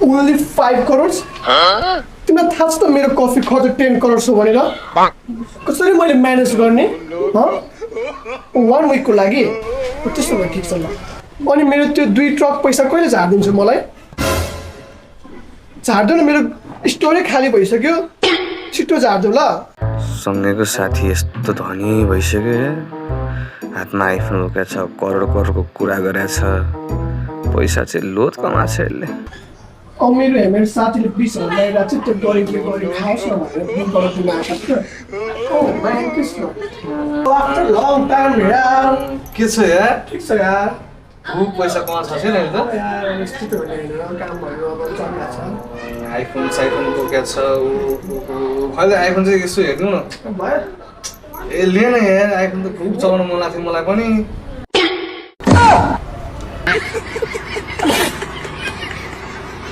Only 5 crores? तिमीलाई थाहा छ त मेरो कफी खर्च 10 crores हो भनेर कसरी मैले म्यानेज गर्ने 1 week को लागि त्यसो भए ठिक छ ल अनि मेरो त्यो 2 ट्रक पैसा कहिले झार्दिन्छु मलाई झार्दैन मेरो स्टोरै खाली भइसक्यो छिटो झार्दो ल सँगैको साथी यस्तो धनी भइसक्यो हातमा आइफोन बोकेको छ करोड करोडको कुरा गरेछ पैसा चाहिँ लोत कमाछ यसले मेरो साथीले 20,000 ल्याएर चाहिँ त्यो गरिबले गरिब खाओस् न भनेर 2 करोड दिन आएको थियो man Krishna after long time यार के छ यार ठिक छ यार खूब पैसा कमाछ छैन नि त यार यस्तो त होइन काम भयो अब चल्ला छ आइफोन साइफोन बोकेको छ खैले आइफोन चाहिँ यसो हेर्नु न भयो ए लिएन यार आइफोन त खूब चलाउन मन लाग्थ्यो मलाई पनि